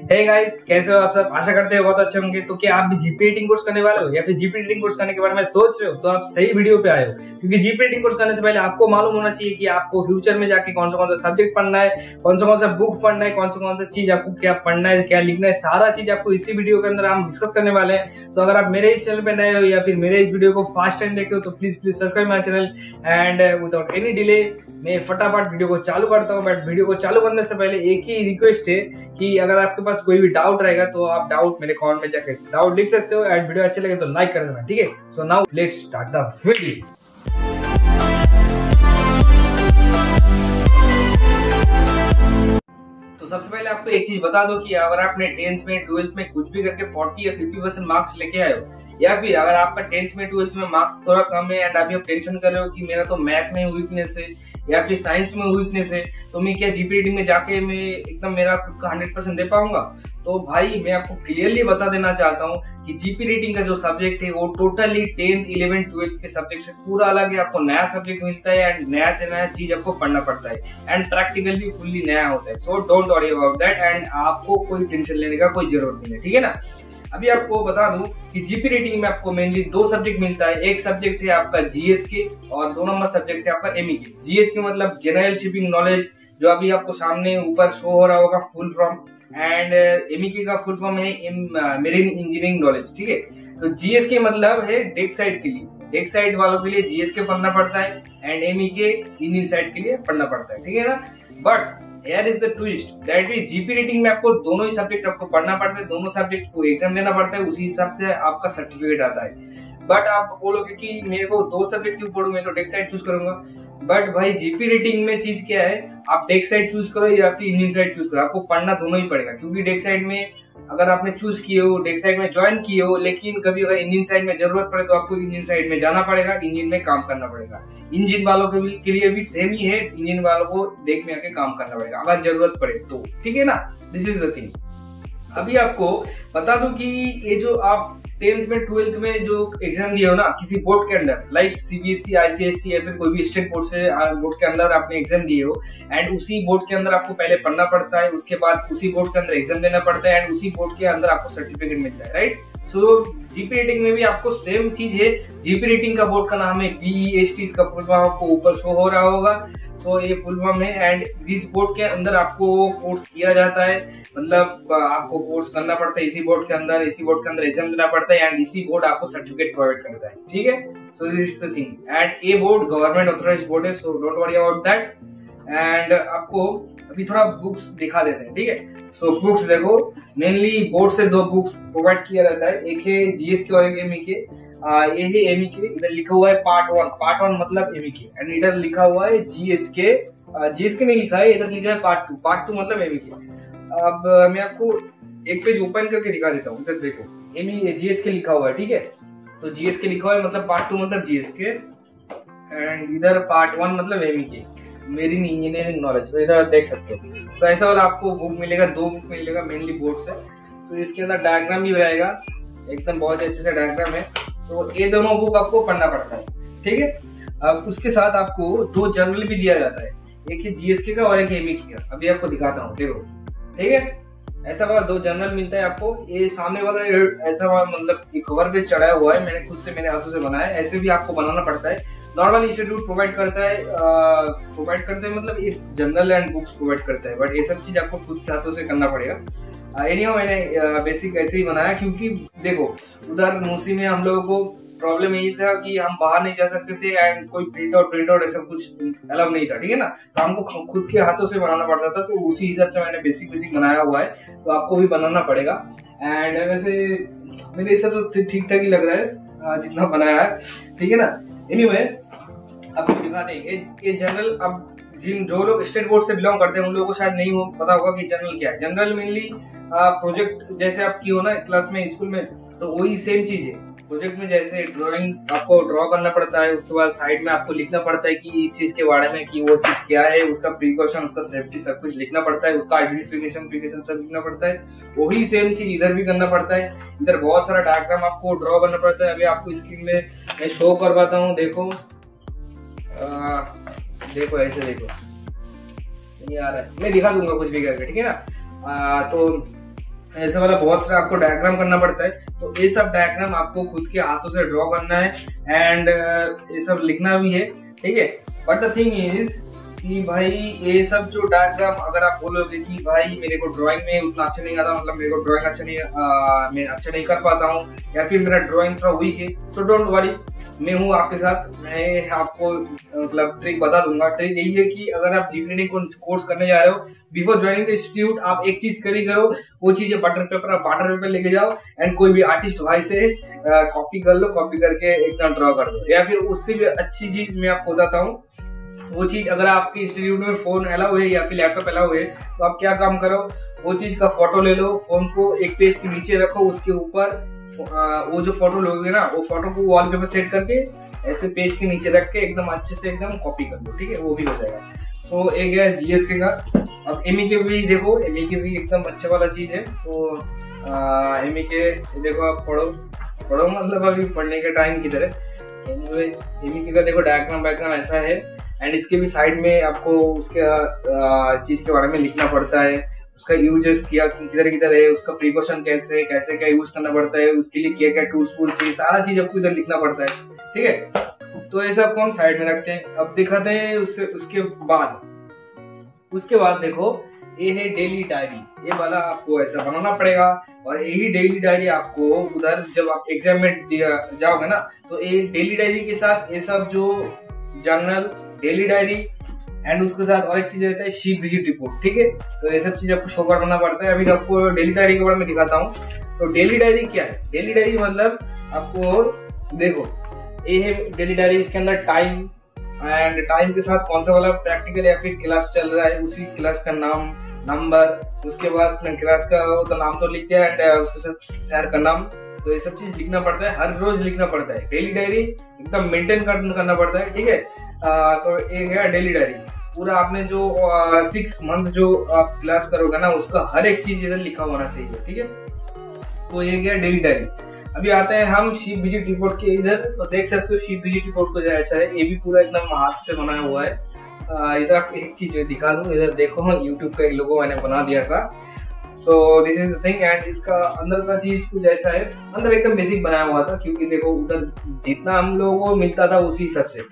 Hey guys, कैसे हो आप सब? आशा करते हैं बहुत अच्छे होंगे। तो क्या आप भी जीपी एडिटिंग कोर्स करने वाले हो या फिर जीपी एडिटिंग कोर्स करने के बारे में सोच रहे हो? तो आप सही वीडियो पे आए हो, क्योंकि जीपी एडिटिंग कोर्स करने से पहले आपको मालूम होना चाहिए कि आपको फ्यूचर में जाके कौन सा सब्जेक्ट पढ़ना है, कौन सा बुक पढ़ना है, कौन सा चीज आपको क्या पढ़ना है, क्या लिखना है, सारा चीज आपको इसी वीडियो के अंदर हम डिस्कस करने वाले हैं। तो अगर आप मेरे इस चैनल पे नए हो या फिर मेरे इस वीडियो को फर्स्ट टाइम देखे हो तो please subscribe my channel and without any delay मैं फटाफट वीडियो को चालू करता हूँ। बट वीडियो को चालू करने से पहले एक ही रिक्वेस्ट है कि अगर आपके पास कोई भी डाउट रहेगा तो आप डाउट मेरे कमेंट में जाकर डाउट लिख सकते हो एंड वीडियो अच्छे लगे तो लाइक कर देना, ठीक है? So now let's start the video. तो सबसे पहले आपको एक चीज बता दो कि अगर आपने 10th में 12th में कुछ भी करके 40 या 50% मार्क्स लेके आए हो, या फिर अगर आपका 10th में 12th में मार्क्स थोड़ा कम है एंड अभी आप टेंशन कर रहे हो कि मेरा तो मैथ में वीकनेस है या फिर साइंस में वीकनेस है, तो मैं क्या जीपी एडिटिंग में जाके मैं एकदम मेरा खुद का 100% दे पाऊंगा? तो भाई मैं आपको क्लियरली बता देना चाहता हूँ कि जीपी एडिटिंग का जो सब्जेक्ट है वो टोटली 10th 11th 12th के सब्जेक्ट से पूरा अलग है। आपको नया सब्जेक्ट मिलता है एंड नया से नया चीज आपको पढ़ना पड़ता है एंड प्रैक्टिकल भी फुल्ली नया होता है। So don't worry about that and आपको कोई टेंशन लेने का कोई जरूरत नहीं है, ठीक है ना? अभी आपको बता दूं कि जीपी रेटिंग में आपको मेनली दो सब्जेक्ट मिलता है। एक सब्जेक्ट है आपका जीएसके और 2 नंबर सब्जेक्ट है आपका एमईके। जीएसके मतलब जनरल शिपिंग नॉलेज, जो अभी आपको सामने ऊपर शो हो रहा होगा फुल फॉर्म, एंड एमईके का फुल फॉर्म है मेरीन इंजीनियरिंग नॉलेज, ठीक है? तो जीएसके मतलब है डेक साइड के लिए, डेक साइड वालों के लिए जीएसके पढ़ना पड़ता है एंड एमईके इंजीन साइड के लिए पढ़ना पड़ता है, ठीक है ना? But Here is the twist, that is GP rating में आपको दोनों ही सब्जेक्ट आपको पढ़ना पड़ता है, दोनों सब्जेक्ट को एग्जाम देना पड़ता है, उसी हिसाब से आपका सर्टिफिकेट आता है। बट आप बोलोगे कि मेरे को 2 सब्जेक्ट क्यों पढ़ूं, मैं तो डेक साइड चूज करूंगा। बट भाई जीपी रेटिंग में चीज क्या है, आप डेक साइड चूज करो या फिर इंजीन साइड चूज करो, आपको पढ़ना दोनों ही पड़ेगा। क्योंकि डेक साइड में अगर आपने चूज किए हो, डेक साइड में ज्वाइन किए हो, लेकिन कभी अगर इंजन साइड में जरूरत पड़े तो आपको इंजन साइड में जाना पड़ेगा, इंजन में काम करना पड़ेगा। इंजन वालों के लिए भी सेम ही है, इंजन वालों को देख में आके काम करना पड़ेगा अगर जरूरत पड़े तो, ठीक है ना? This is the thing. अभी आपको बता दूं कि ये जो आप 10th में 12th में जो एग्जाम दिए हो ना किसी बोर्ड के अंदर, लाइक सीबीएसई, आईसीएसई या फिर कोई भी स्टेट बोर्ड से बोर्ड के अंदर आपने एग्जाम दिए हो एंड उसी बोर्ड के अंदर आपको पहले पढ़ना पड़ता है, उसके बाद उसी बोर्ड के अंदर एग्जाम देना पड़ता है एंड उसी बोर्ड के अंदर आपको सर्टिफिकेट मिलता है, राइट? सो जीपी रेटिंग में भी आपको सेम चीज है। जीपी रेटिंग का बोर्ड का नाम है बीईएसटी, इसका फुल फॉर्म आपको ऊपर शो हो रहा होगा। सो ये फुल फॉर्म है एंड दिस बोर्ड के अंदर आपको कोर्स किया जाता है, मतलब आपको कोर्स करना पड़ता है इसी बोर्ड के अंदर, इसी बोर्ड के अंदर एग्जाम देना पड़ता है एंड इसी बोर्ड आपको सर्टिफिकेट प्रोवाइड करता है, ठीक है? So this is the thing and ये बोर्ड गवर्नमेंट ऑथराइज्ड बोर्ड है, so don't worry about that. And आपको अभी थोड़ा बुक्स दिखा देते हैं, ठीक है? सो बुक्स देखो, मेनली बोर्ड से 2 बुक्स प्रोवाइड किया जाता है, एक है जीएसके और एक एमईके। ये है एमईके, इधर लिखा हुआ है पार्ट 1 मतलब एमईके एंड इधर लिखा हुआ है जीएसके। जीएसके नहीं लिखा है, इधर लिखा है पार्ट 2 मतलब एमईके। अब मैं आपको एक पेज ओपन करके दिखा देता हूँ, इधर देखो जीएसके लिखा हुआ है, ठीक है? तो जीएसके लिखा हुआ है मतलब पार्ट 2 मतलब जीएसके एंड इधर पार्ट 1 मतलब एमईके, मेरीन इंजीनियरिंग नॉलेज। तो इधर देख सकते हो। सो ऐसा वाला आपको बुक मिलेगा, 2 बुक मिलेगा मेनली बोर्ड से। तो इसके अंदर डायग्राम भी रहेगा, एकदम बहुत अच्छे से डायग्राम है। तो ये दोनों बुक आपको पढ़ना पड़ता है, ठीक है? अब उसके साथ आपको 2 जर्नल भी दिया जाता है, एक है जीएसके का और एक एमईके का। अभी आपको दिखाता हूँ, देखो, ठीक है? ऐसा वाला 2 जर्नल मिलता है आपको। ये सामने वाला ऐसा वाला मतलब एक कवर पे चढ़ाया हुआ है, मैंने खुद से मेरे हाथों से बनाया है। ऐसे भी आपको बनाना पड़ता है। नॉर्मल इंस्टीट्यूट प्रोवाइड करता है मतलब ये जनरल एंड बुक्स प्रोवाइड करता है, बट ये सब चीज आपको खुद के हाथों से करना पड़ेगा। एनीहाउ मैंने बेसिक ऐसे ही बनाया, क्योंकि देखो उधर मूसी में हम लोगों को प्रॉब्लम यही था कि हम बाहर नहीं जा सकते थे एंड कोई प्रिंट आउट ऐसा कुछ अलाउ नहीं था, ठीक है ना? तो हमको खुद के हाथों से बनाना पड़ता था। तो उसी हिसाब से मैंने बेसिक बनाया हुआ है, तो आपको भी बनाना पड़ेगा। एंड वैसे मेरे हिसाब तो ठीक ठाक ही लग रहा है जितना बनाया है, ठीक है ना? एनीवे आपको दिखाते हैं ये जनरल। अब जो लोग स्टेट बोर्ड से बिलोंग करते हैं उन लोगों को शायद नहीं पता होगा कि जनरल क्या है। जनरल मेनली प्रोजेक्ट जैसे आप की हो ना क्लास में, स्कूल में, तो वही सेम चीज है। प्रोजेक्ट में जैसे ड्राइंग आपको ड्रॉ करना पड़ता है, उसके बाद साइड में आपको लिखना पड़ता है कि इस चीज के बारे में कि वो चीज क्या है, उसका प्रिकॉशन, उसका सेफ्टी सब कुछ लिखना पड़ता है, उसका आइडेंटिफिकेशन सब लिखना पड़ता है। वही सेम चीज इधर भी करना पड़ता है। इधर बहुत सारा डायग्राम आपको ड्रॉ करना पड़ता है। अभी आपको स्क्रीन में मैं शो करवाता हूँ, देखो देखो ऐसे देखो, नहीं आ रहा है, मैं दिखा दूंगा कुछ भी करके, ठीक है ना? तो ऐसे वाला बहुत सारा आपको डायग्राम करना पड़ता है। तो ये सब डायग्राम आपको खुद के हाथों से ड्रॉ करना है एंड ये सब लिखना भी है, ठीक है। बट द थिंग इज कि भाई ये सब जो डायग्राम अगर आप बोलोगे कि भाई मेरे को ड्राइंग में उतना अच्छा नहीं आता, मतलब मेरे को ड्राइंग मैं अच्छा नहीं कर पाता हूँ, या फिर मेरा ड्राइंग थोड़ा वीक है, सो डोंट वरी, मैं हूँ आपके साथ। मैं आपको मतलब ट्रिक बता दूंगा। ट्रिक यही है कि अगर आप जीप रीडिंग कोर्स करने जा रहे हो, बिफोर ज्वाइनिंग द इंस्टीट्यूट आप एक चीज करो, वो चीज है बटर पेपर। आप बटर पेपर लेके जाओ एंड कोई भी आर्टिस्ट भाई से कॉपी कर लो, कॉपी करके एकदम ड्रॉ कर दो। या फिर उससे भी अच्छी चीज मैं आपको बताता हूँ, वो चीज अगर आपके इंस्टीट्यूट में फोन अलाउ है या फिर लैपटॉप अलाउ है, तो आप क्या काम करो, वो चीज का फोटो ले लो, फोन को एक पेज के नीचे रखो, उसके ऊपर वो जो फोटो लोगे ना, वो फोटो को वॉलपेपर सेट करके ऐसे पेज के नीचे रख के एकदम अच्छे से एकदम कॉपी कर दो, ठीक है, वो भी हो जाएगा। सो एक है जीएसके का। अब एमईके भी देखो, एमईके भी एकदम अच्छे वाला चीज है। तो एमईके देखो, आप पढ़ो मतलब अभी पढ़ने के टाइम की तरह। एमईके का देखो डायग्राम ऐसा है एंड इसके भी साइड में आपको उसके चीज के बारे में लिखना पड़ता है, उसका यूजेस किया किधर किधर है, उसका प्रिकॉशन कैसे कैसे क्या यूज करना पड़ता है, उसके लिए क्या क्या टूल्स है, सारा चीज आपको इधर लिखना पड़ता है, ठीक है। तो ऐसा आपको हम साइड में रखते हैं। अब दिखाते हैं उसके बाद देखो, ये है डेली डायरी। ये वाला आपको ऐसा बनाना पड़ेगा और यही डेली डायरी आपको उधर जब आप एग्जाम में जाओगे ना, तो ये डेली डायरी के साथ ये सब जो जर्नल, डेली डायरी एंड उसके साथ और एक चीज रहता है शीप विजिट रिपोर्ट, ठीक है। तो ये सब चीज आपको शो करना पड़ता है। अभी आपको डेली डायरी के बारे में दिखाता हूँ। तो डेली डायरी क्या है? डेली डायरी मतलब आपको देखो, ये है डेली डायरी। इसके अंदर टाइम एंड टाइम के साथ कौन सा वाला प्रैक्टिकल या फिर क्लास चल रहा है, उसी क्लास का नाम, नंबर, उसके बाद क्लास का तो नाम तो लिख दिया एंड उसके साथ सर का नाम। तो ये सब चीज लिखना पड़ता है, हर रोज लिखना पड़ता है। डेली डायरी एकदम मेंटेन करना पड़ता है, ठीक है। तो एक है डेली डायरी, पूरा आपने जो 6 मंथ जो आप क्लास करोगे ना, उसका हर एक चीज इधर लिखा होना चाहिए, ठीक है। तो ये गया डेली डायरी। अभी आते हैं हम शीप विजिट रिपोर्ट के इधर। तो देख सकते हो शीप विजिट रिपोर्ट को जैसा है, ये भी पूरा एकदम हाथ से बनाया हुआ है। इधर आपको एक चीज दिखा दूं, इधर देखो, यूट्यूब का एक लोगो मैंने बना दिया था। So this is the thing and इसका अंदर का चीज कुछ ऐसा है। अंदर एकदम बेसिक बनाया हुआ था, क्योंकि देखो उधर जितना हम लोगों को मिलता था उसी हिसाब से।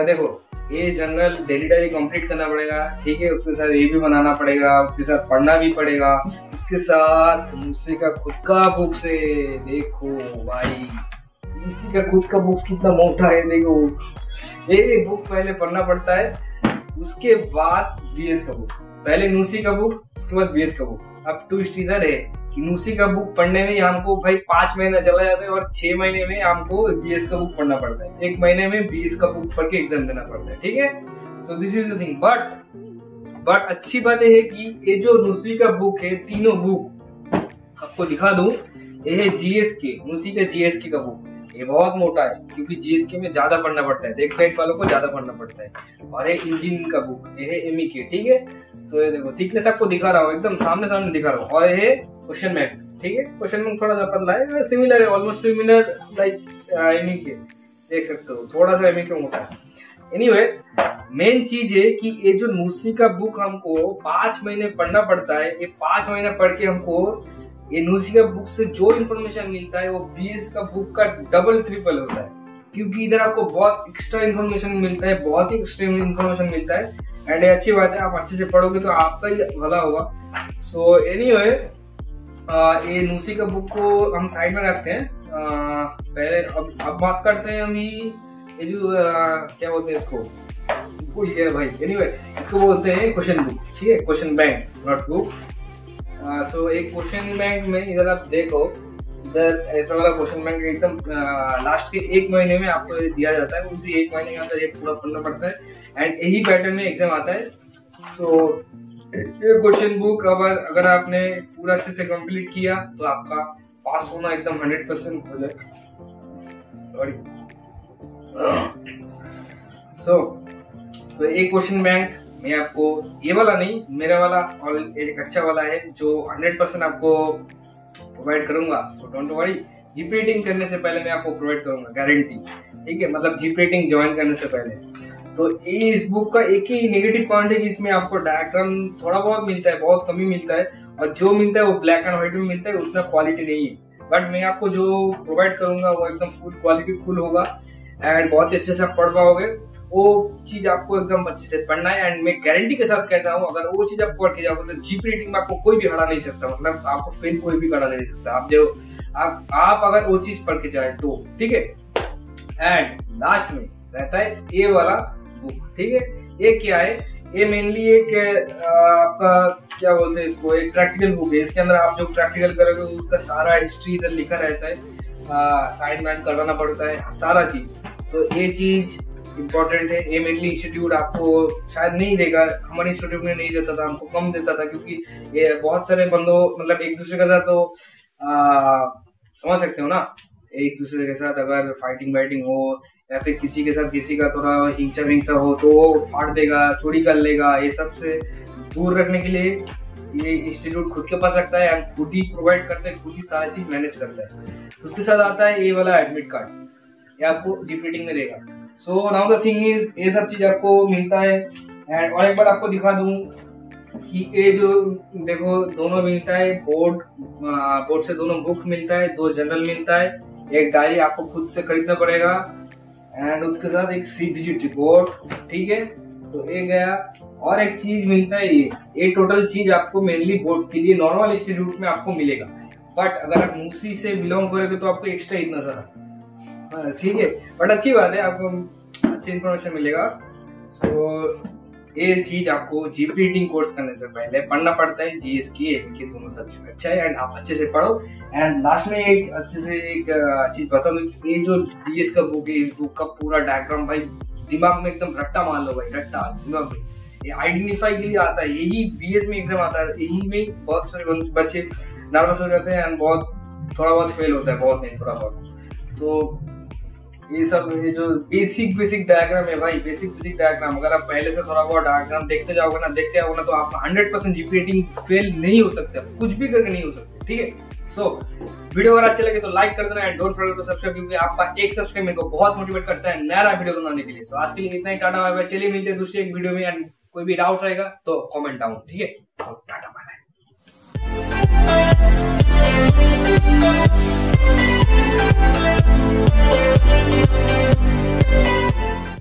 देखो, ये जनरल डेली डायरी कंप्लीट करना पड़ेगा, ठीक है। उसके साथ ये भी बनाना पड़ेगा, उसके साथ पढ़ना भी पड़ेगा, उसके साथ मुझसे का खुद का बुक से। देखो भाई, मुझसे का खुद का बुक कितना मोटा है, देखो। ये बुक पहले पढ़ना पड़ता है, उसके बाद बीएस का बुक। पहले नूसी का बुक, उसके बाद बीएस का बुक। अब ट्विस्ट इधर है कि नूसी का बुक पढ़ने में हमको भाई 5 महीना चला जाता है और 6 महीने में हमको बीएस का बुक पढ़ना पड़ता है। 1 महीने में बीएस का बुक पढ़ के एग्जाम देना पड़ता है, ठीक है। So this is the thing. But अच्छी बात यह है कि ये जो नूसी का बुक है, तीनों बुक आपको दिखा दूं, ये है जीएसके, नूसी का जीएसके का बुक। ये बहुत मोटा है, क्योंकि जीएसके में ज्यादा पढ़ना पड़ता है, एक साइड वालों को ज्यादा पढ़ना पड़ता है। और ये इंजीनियरिंग का बुक, ये है एमईके, ठीक है। तो ये देखो, थिकनेस आपको दिखा रहा हूँ, एकदम सामने दिखा रहा हूँ। और ये क्वेश्चन बैंक, ठीक है। क्वेश्चन बैंक थोड़ा सा पतला है, सिमिलर है, ऑलमोस्ट सिमिलर लाइक एमईके, देख सकते हो, थोड़ा सा एमईके मोटा है। एनीवे, मेन चीज है कि ये जो नूसी का बुक हमको 5 महीने पढ़ना पड़ता है। ये 5 महीने पढ़ के हमको ये नूसी का बुक से जो इन्फॉर्मेशन मिलता है, वो बीएस का बुक का डबल ट्रिपल होता है, क्योंकि इधर आपको बहुत एक्स्ट्रा इन्फॉर्मेशन मिलता है, बहुत ही एक्स्ट्रीम इन्फॉर्मेशन मिलता है। एंड ये अच्छी बात है, आप अच्छे से पढ़ोगे तो आपका ही भला होगा। सो एनीवे, ये नूसी का बुक को हम साइड में रखते हैं। पहले अब बात करते हैं हम ये जो क्या बोलते हैं इसको, भूल गया भाई। एनीवे, इसको बोलते हैं क्वेश्चन बुक, ठीक है, क्वेश्चन बैंक, नोट बुक। सो एक क्वेश्चन बैंक में इधर आप देखो, इधर ऐसा वाला क्वेश्चन बैंक एकदम लास्ट के 1 महीने में आपको दिया जाता है। उसी 1 महीने के अंदर ये पूरा पढ़ना पड़ता है एंड यही पैटर्न में एग्जाम आता है। सो ये क्वेश्चन बुक अगर आपने पूरा अच्छे से कंप्लीट किया तो आपका पास होना एकदम 100% हो जाएगा। सॉरी। तो एक क्वेश्चन बैंक मैं आपको, ये वाला नहीं, मेरा वाला और एक अच्छा वाला है जो 100% आपको प्रोवाइड करूंगा। So don't worry, GP rating करने से पहले मैं आपको प्रोवाइड करूंगा, गारंटी, ठीक है। मतलब जीपी रेटिंग ज्वाइन करने से पहले। तो इस बुक का एक ही नेगेटिव पॉइंट है कि इसमें आपको डायग्राम थोड़ा बहुत मिलता है, बहुत कम ही मिलता है। और जो मिलता है वो ब्लैक एंड व्हाइट में मिलता है, उतना क्वालिटी नहीं है। बट मैं आपको जो प्रोवाइड करूंगा वो एकदम फुल क्वालिटी फुल होगा एंड बहुत ही अच्छे से आप पढ़ पाओगे। वो चीज आपको एकदम अच्छे से पढ़ना है एंड मैं गारंटी के साथ कहता हूँ अगर वो चीज आप पढ़ के जाओगे तो जीपी रेटिंग में आपको कोई भी हरा नहीं सकता, मतलब आपको फेल कोई भी करा नहीं सकता। आप अगर वो चीज पढ़ के जाए तो ठीक है। एंड लास्ट में रहता है ए वाला बुक, ठीक है। ये क्या है, ये मेनली एक आपका क्या बोलते हैं इसको, एक प्रैक्टिकल बुक है। इसके अंदर आप जो प्रैक्टिकल करोगे उसका सारा हिस्ट्री इधर लिखा रहता है, साइन वाइन करवाना पड़ता है सारा चीज। तो ये चीज इम्पोर्टेंट है। ये मेनली इंस्टीट्यूट आपको शायद नहीं देगा, हमारे इंस्टीट्यूट में नहीं देता था, हमको कम देता था क्योंकि ये बहुत सारे बंदों मतलब एक दूसरे के साथ तो समझ सकते हो ना, एक दूसरे के साथ अगर फाइटिंग वाइटिंग हो या फिर किसी के साथ किसी का थोड़ा हिंसा विंसा हो तो वो फाड़ देगा, चोरी कर लेगा। ये सब से दूर रखने के लिए ये इंस्टीट्यूट खुद के पास रखता है, खुद ही प्रोवाइड करता है, खुद ही सारा चीज मैनेज करता है। उसके साथ आता है ये वाला एडमिट कार्ड, ये आपको जीपी रेटिंग में देगा। So now the thing is ये सब चीज आपको मिलता है। एंड और एक बार आपको दिखा दूं कि ये जो देखो दोनों मिलता है, बोर्ड से दोनों बुक मिलता है, 2 जनरल मिलता है, एक डायरी आपको खुद से खरीदना पड़ेगा एंड उसके साथ एक विजिट रिपोर्ट, ठीक है। तो ये गया। और एक चीज मिलता है ये टोटल चीज आपको मेनली बोर्ड के लिए नॉर्मल इंस्टीट्यूट में आपको मिलेगा। बट अगर आप मूसी से बिलोंग करोगे तो आपको एक्स्ट्रा इतना सारा, ठीक है। बट अच्छी बात है, आपको अच्छी इन्फॉर्मेशन मिलेगा। सो ये चीज आपको जीपी रेटिंग कोर्स करने से पहले पढ़ना पड़ता है। जीएस की एमके दोनों सब्जेक्ट अच्छा है एंड आप अच्छे से पढ़ो। एंड लास्ट में एक अच्छे से एक चीज बता दूं कि ये जो जीएस का बुक है, इस बुक का पूरा डायग्राम भाई दिमाग में एकदम रट्टा मान लो भाई, रट्टा दिमाग में। ये आइडेंटिफाई के लिए आता है, यही बीएस में एग्जाम आता है, यही में बहुत सारे बच्चे नर्वस हो जाते हैं एंड बहुत थोड़ा बहुत फेल होता है, बहुत नहीं थोड़ा बहुत। तो ये सब ये जो बेसिक डायग्राम है भाई, बेसिक डायग्राम अगर आप पहले से थोड़ा बहुत डायग्राम देखते जाओगे ना तो आप 100% जीपी रेटिंग फेल नहीं हो सकते, कुछ भी करके नहीं हो सकते, ठीक है। सो वीडियो अगर अच्छे लगे तो लाइक कर देना and don't forget to subscribe, क्योंकि आपका एक सब्सक्राइब मेरे को बहुत मोटिवेट करता है नया वीडियो बनाने के लिए। सो आज के लिए इतना ही, टाटा बाय बाय। चलिए मिलते हैं दूसरी एक वीडियो में एंड कोई भी डाउट रहेगा तो कमेंट डाउन, ठीक है। सो टाटा बाय बाय।